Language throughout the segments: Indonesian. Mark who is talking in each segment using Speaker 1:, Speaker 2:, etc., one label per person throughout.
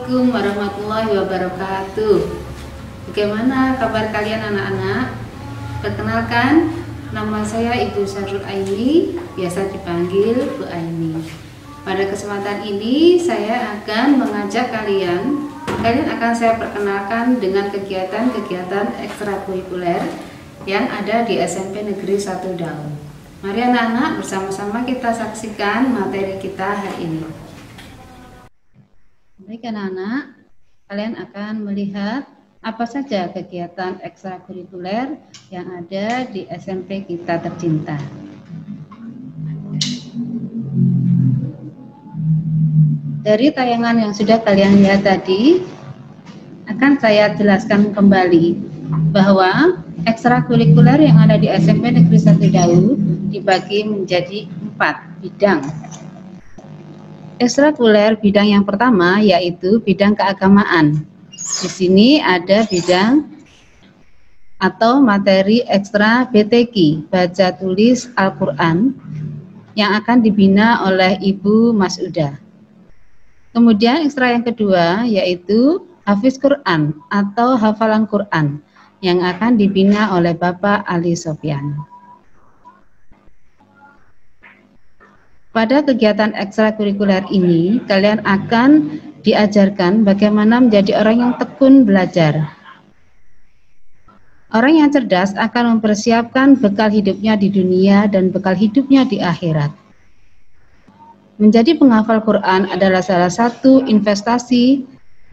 Speaker 1: Assalamualaikum warahmatullahi wabarakatuh. Bagaimana kabar kalian anak-anak? Perkenalkan, nama saya Ibu Syarul Aini, biasa dipanggil Bu Aini. Pada kesempatan ini saya akan mengajak kalian akan saya perkenalkan dengan kegiatan-kegiatan ekstrakurikuler yang ada di SMP Negeri 1 Daun. Mari anak-anak bersama-sama kita saksikan materi kita hari ini. Baik anak-anak, kalian akan melihat apa saja kegiatan ekstrakurikuler yang ada di SMP kita tercinta. Dari tayangan yang sudah kalian lihat tadi, akan saya jelaskan kembali bahwa ekstrakurikuler yang ada di SMP Negeri 1 Daun dibagi menjadi 4 bidang. Ekstrakurikuler bidang yang pertama yaitu bidang keagamaan. Di sini ada bidang atau materi ekstra BTQ, baca tulis Al-Quran, yang akan dibina oleh Ibu Mas'udah. Kemudian ekstra yang kedua yaitu Hafiz Quran atau hafalan Quran, yang akan dibina oleh Bapak Ali Sofyan. Pada kegiatan ekstrakurikuler ini, kalian akan diajarkan bagaimana menjadi orang yang tekun belajar. Orang yang cerdas akan mempersiapkan bekal hidupnya di dunia dan bekal hidupnya di akhirat. Menjadi penghafal Quran adalah salah satu investasi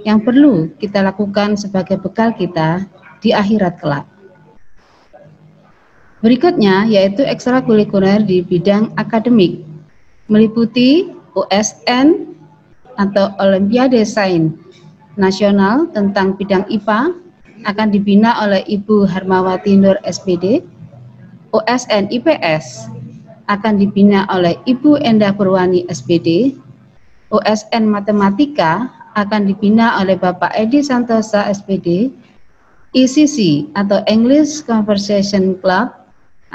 Speaker 1: yang perlu kita lakukan sebagai bekal kita di akhirat kelak. Berikutnya yaitu ekstrakurikuler di bidang akademik, meliputi USN atau Olimpiade Sains Nasional tentang bidang IPA, akan dibina oleh Ibu Harmawati Nur SPD. USN IPS akan dibina oleh Ibu Endah Purwani SPD. USN Matematika akan dibina oleh Bapak Edi Santosa SPD. ECC atau English Conversation Club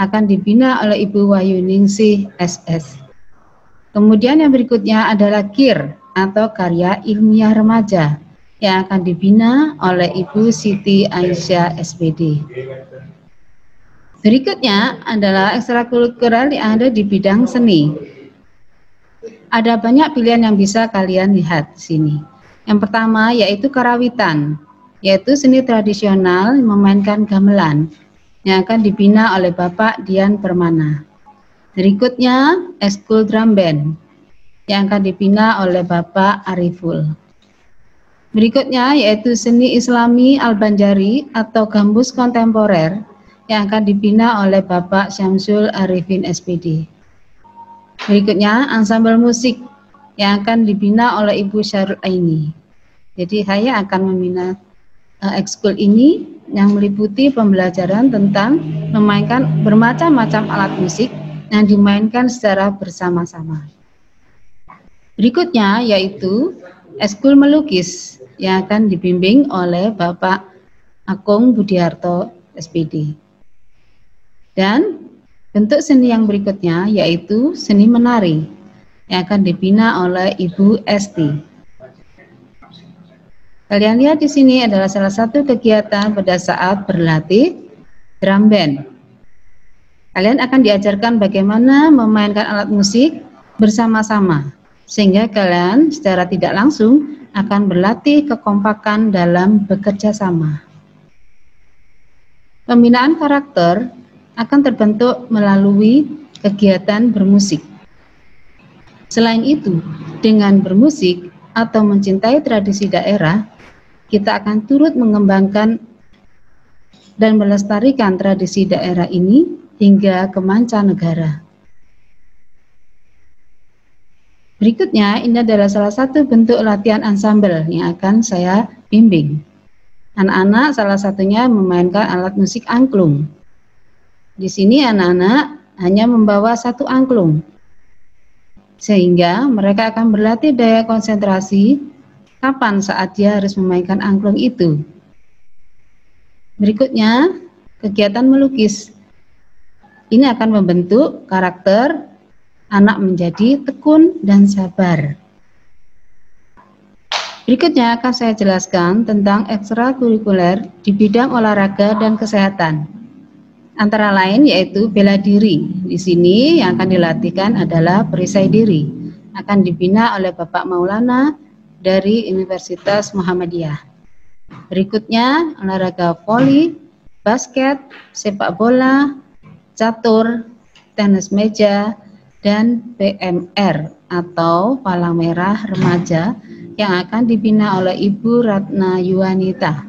Speaker 1: akan dibina oleh Ibu Wahyuningsih SS. Kemudian yang berikutnya adalah KIR atau Karya Ilmiah Remaja, yang akan dibina oleh Ibu Siti Aisyah SPD. Berikutnya adalah ekstrakurikuler yang ada di bidang seni. Ada banyak pilihan yang bisa kalian lihat di sini. Yang pertama yaitu karawitan, yaitu seni tradisional memainkan gamelan, yang akan dibina oleh Bapak Dian Permana. Berikutnya ekskul drum band, yang akan dibina oleh Bapak Ariful. Berikutnya yaitu seni Islami Al-Banjari atau gambus kontemporer, yang akan dibina oleh Bapak Syamsul Arifin SPD. Berikutnya ansambel musik, yang akan dibina oleh Ibu Syarul Aini. Jadi saya akan membina ekskul ini yang meliputi pembelajaran tentang memainkan bermacam-macam alat musik yang dimainkan secara bersama-sama. Berikutnya yaitu ekskul melukis, yang akan dibimbing oleh Bapak Akung Budiarto SPD. Dan bentuk seni yang berikutnya yaitu seni menari, yang akan dibina oleh Ibu Esti. Kalian lihat di sini adalah salah satu kegiatan pada saat berlatih drum band. Kalian akan diajarkan bagaimana memainkan alat musik bersama-sama, sehingga kalian secara tidak langsung akan berlatih kekompakan dalam bekerja sama. Pembinaan karakter akan terbentuk melalui kegiatan bermusik. Selain itu, dengan bermusik atau mencintai tradisi daerah, kita akan turut mengembangkan dan melestarikan tradisi daerah ini hingga ke mancanegara. Berikutnya, ini adalah salah satu bentuk latihan ansambel yang akan saya bimbing. Anak-anak salah satunya memainkan alat musik angklung. Di sini anak-anak hanya membawa satu angklung, sehingga mereka akan berlatih daya konsentrasi kapan saat dia harus memainkan angklung itu. Berikutnya, kegiatan melukis. Ini akan membentuk karakter anak menjadi tekun dan sabar. Berikutnya akan saya jelaskan tentang ekstrakurikuler di bidang olahraga dan kesehatan. Antara lain yaitu bela diri. Di sini yang akan dilatihkan adalah perisai diri. Akan dibina oleh Bapak Maulana dari Universitas Muhammadiyah. Berikutnya olahraga voli, basket, sepak bola, catur, tenis meja, dan PMR atau Palang Merah Remaja yang akan dibina oleh Ibu Ratna Yuwanita.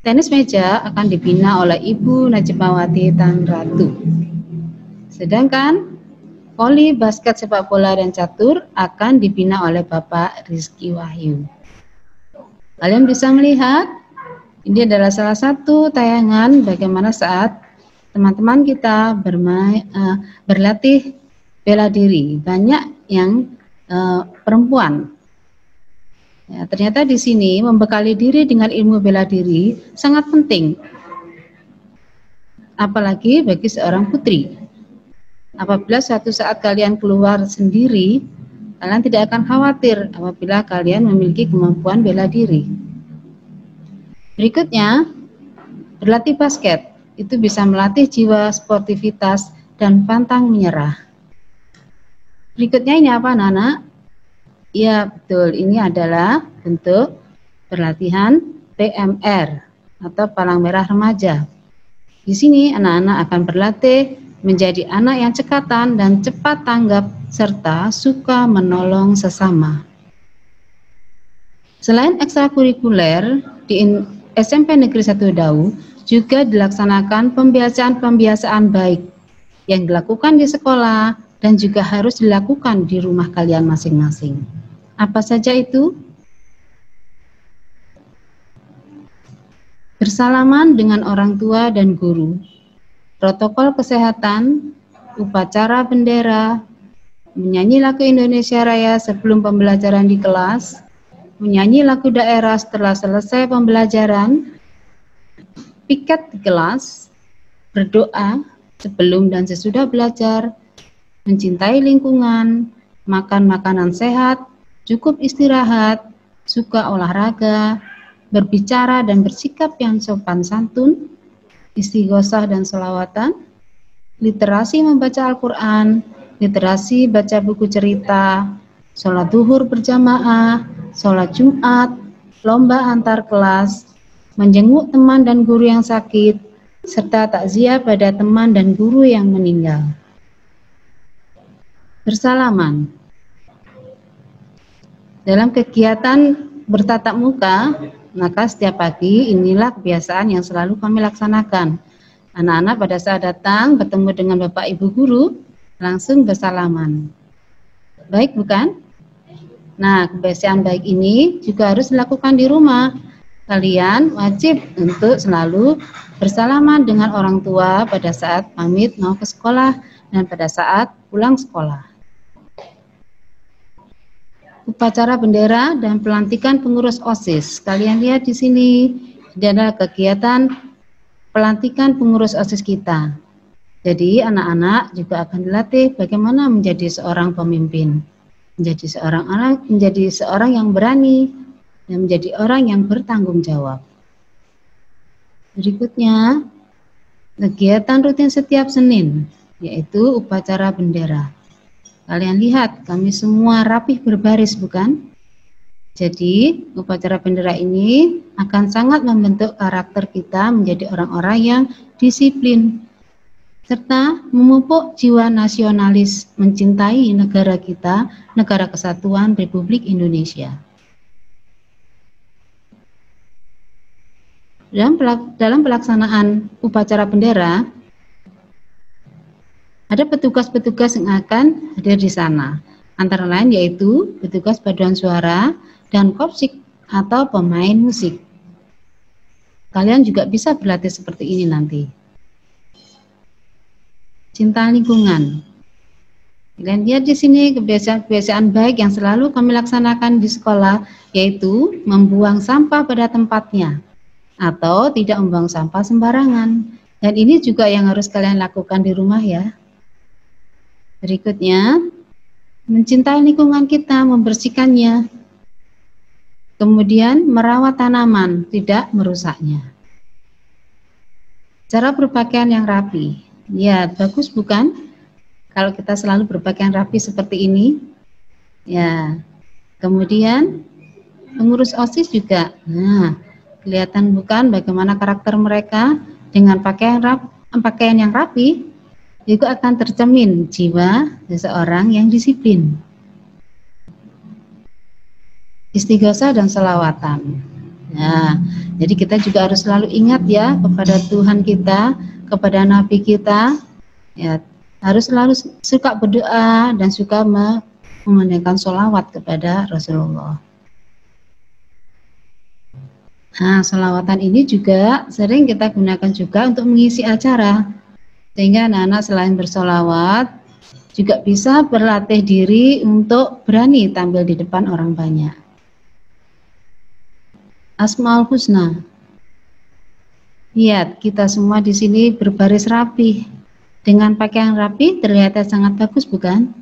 Speaker 1: Tenis meja akan dibina oleh Ibu Najmawati Tan Ratu. Sedangkan voli, basket, sepak bola, dan catur akan dibina oleh Bapak Rizky Wahyu. Kalian bisa melihat, ini adalah salah satu tayangan bagaimana saat teman-teman kita berlatih bela diri. Banyak yang perempuan. Ya, ternyata di sini membekali diri dengan ilmu bela diri sangat penting, apalagi bagi seorang putri. Apabila suatu saat kalian keluar sendiri, kalian tidak akan khawatir apabila kalian memiliki kemampuan bela diri. Berikutnya, berlatih basket. Itu bisa melatih jiwa sportivitas dan pantang menyerah. Berikutnya ini apa, anak-anak? Ya, betul. Ini adalah bentuk pelatihan PMR atau Palang Merah Remaja. Di sini anak-anak akan berlatih menjadi anak yang cekatan dan cepat tanggap serta suka menolong sesama. Selain ekstrakurikuler, di SMP Negeri 1 Dau juga dilaksanakan pembiasaan-pembiasaan baik yang dilakukan di sekolah dan juga harus dilakukan di rumah kalian masing-masing. Apa saja itu? Bersalaman dengan orang tua dan guru, protokol kesehatan, upacara bendera, menyanyi lagu Indonesia Raya sebelum pembelajaran di kelas, menyanyi lagu daerah setelah selesai pembelajaran, piket di kelas, berdoa sebelum dan sesudah belajar, mencintai lingkungan, makan makanan sehat, cukup istirahat, suka olahraga, berbicara dan bersikap yang sopan santun, istighosah dan sholawatan, literasi membaca Al-Quran, literasi baca buku cerita, sholat zuhur berjamaah, sholat Jumat, lomba antar kelas, menjenguk teman dan guru yang sakit, serta takziah pada teman dan guru yang meninggal. Bersalaman. Dalam kegiatan bertatap muka, maka setiap pagi inilah kebiasaan yang selalu kami laksanakan. Anak-anak pada saat datang bertemu dengan Bapak Ibu guru, langsung bersalaman. Baik bukan? Nah, kebiasaan baik ini juga harus dilakukan di rumah. Kalian wajib untuk selalu bersalaman dengan orang tua pada saat pamit mau ke sekolah dan pada saat pulang sekolah. Upacara bendera dan pelantikan pengurus OSIS. Kalian lihat di sini, ini adalah kegiatan pelantikan pengurus OSIS kita. Jadi anak-anak juga akan dilatih bagaimana menjadi seorang pemimpin, menjadi seorang yang berani dan menjadi orang yang bertanggung jawab. Berikutnya, kegiatan rutin setiap Senin, yaitu upacara bendera. Kalian lihat, kami semua rapih berbaris, bukan? Jadi, upacara bendera ini akan sangat membentuk karakter kita menjadi orang-orang yang disiplin, serta memupuk jiwa nasionalis, mencintai negara kita, Negara Kesatuan Republik Indonesia. Dalam pelaksanaan upacara bendera, ada petugas-petugas yang akan hadir di sana, antara lain yaitu petugas paduan suara dan kopsik atau pemain musik. Kalian juga bisa berlatih seperti ini nanti. Cinta lingkungan. Kalian lihat di sini kebiasaan-kebiasaan baik yang selalu kami laksanakan di sekolah, yaitu membuang sampah pada tempatnya atau tidak membuang sampah sembarangan. Dan ini juga yang harus kalian lakukan di rumah ya. Berikutnya, mencintai lingkungan kita, membersihkannya. Kemudian merawat tanaman, tidak merusaknya. Cara berpakaian yang rapi. Ya, bagus bukan? Kalau kita selalu berpakaian rapi seperti ini. Ya. Kemudian pengurus OSIS juga. Nah, kelihatan bukan bagaimana karakter mereka dengan pakaian yang rapi, juga akan tercermin jiwa seseorang yang disiplin. Istighosah dan selawatan. Nah, jadi kita juga harus selalu ingat ya kepada Tuhan kita, kepada Nabi kita, ya harus selalu suka berdoa dan suka memandangkan sholawat kepada Rasulullah. Nah, sholawatan ini juga sering kita gunakan juga untuk mengisi acara, sehingga anak-anak selain bersholawat juga bisa berlatih diri untuk berani tampil di depan orang banyak. Asmaul Husna. Lihat, kita semua di sini berbaris rapi. Dengan pakaian rapi terlihat sangat bagus, bukan?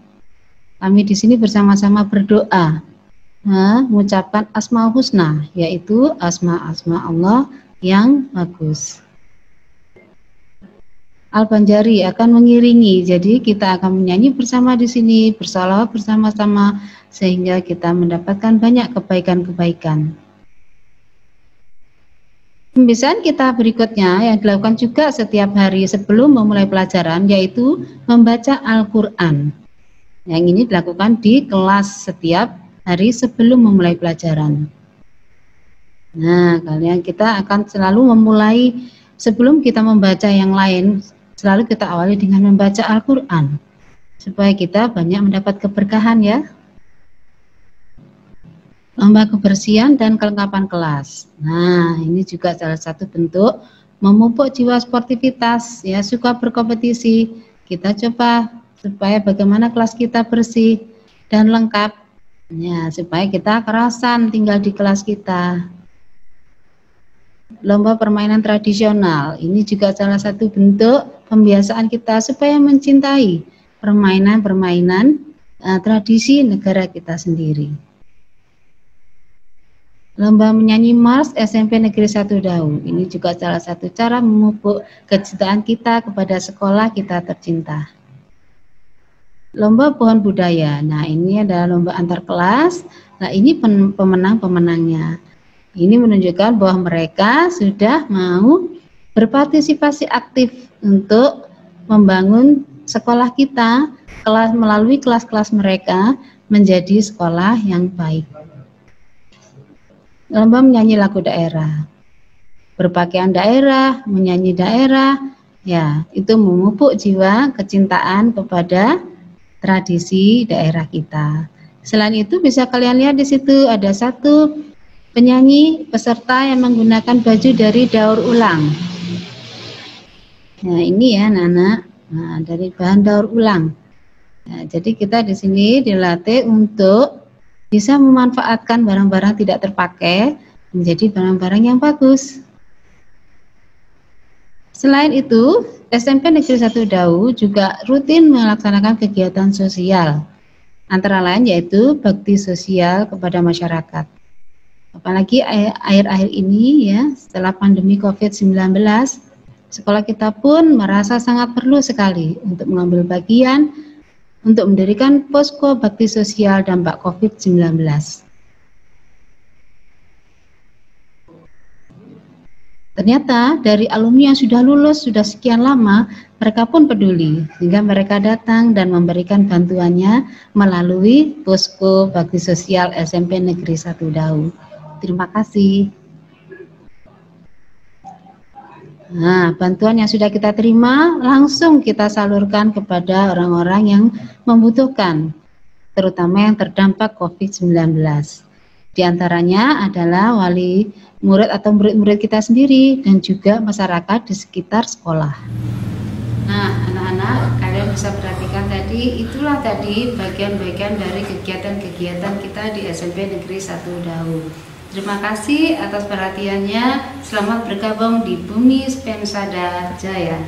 Speaker 1: Kami di sini bersama-sama berdoa, mengucapkan Asmaul Husna, yaitu asma-asma Allah yang bagus. Al-Banjari akan mengiringi, jadi kita akan menyanyi bersama di sini, bersalawat bersama-sama, sehingga kita mendapatkan banyak kebaikan-kebaikan. Pembiasaan kita berikutnya yang dilakukan juga setiap hari sebelum memulai pelajaran, yaitu membaca Al-Quran. Yang ini dilakukan di kelas setiap hari sebelum memulai pelajaran. Nah, kita akan selalu memulai, sebelum kita membaca yang lain, selalu kita awali dengan membaca Al-Quran, supaya kita banyak mendapat keberkahan ya. Lomba kebersihan dan kelengkapan kelas. Nah, ini juga salah satu bentuk memupuk jiwa sportivitas, ya, suka berkompetisi. Kita coba supaya bagaimana kelas kita bersih dan lengkap, ya, supaya kita kerasan tinggal di kelas kita. Lomba permainan tradisional, ini juga salah satu bentuk pembiasaan kita supaya mencintai permainan-permainan tradisi negara kita sendiri. Lomba menyanyi Mars SMP Negeri 1 Dau. Ini juga salah satu cara memupuk kecintaan kita kepada sekolah kita tercinta. Lomba pohon budaya. Nah, ini adalah lomba antar kelas. Nah, ini pemenang-pemenangnya. Ini menunjukkan bahwa mereka sudah mau berpartisipasi aktif untuk membangun sekolah kita, melalui kelas-kelas mereka menjadi sekolah yang baik. Lomba menyanyi lagu daerah, berpakaian daerah, menyanyi daerah, ya, itu memupuk jiwa kecintaan kepada tradisi daerah kita. Selain itu bisa kalian lihat di situ ada satu penyanyi peserta yang menggunakan baju dari daur ulang. Nah, ini ya anak-anak, nah, dari bahan daur ulang. Nah, jadi kita di sini dilatih untuk bisa memanfaatkan barang-barang tidak terpakai menjadi barang-barang yang bagus. Selain itu, SMP Negeri 1 Dau juga rutin melaksanakan kegiatan sosial, antara lain yaitu bakti sosial kepada masyarakat. Apalagi akhir-akhir ini ya, setelah pandemi COVID-19, sekolah kita pun merasa sangat perlu sekali untuk mengambil bagian untuk mendirikan posko bakti sosial dampak COVID-19. Ternyata dari alumni yang sudah lulus sudah sekian lama, mereka pun peduli, sehingga mereka datang dan memberikan bantuannya melalui posko bakti sosial SMP Negeri 1 Dau. Terima kasih. Nah, bantuan yang sudah kita terima langsung kita salurkan kepada orang-orang yang membutuhkan, terutama yang terdampak COVID-19. Di antaranya adalah wali murid atau murid-murid kita sendiri dan juga masyarakat di sekitar sekolah. Nah, anak-anak, kalian bisa perhatikan tadi, itulah tadi bagian-bagian dari kegiatan-kegiatan kita di SMP Negeri 1 Dau. Terima kasih atas perhatiannya. Selamat bergabung di Bumi Spensada Jaya.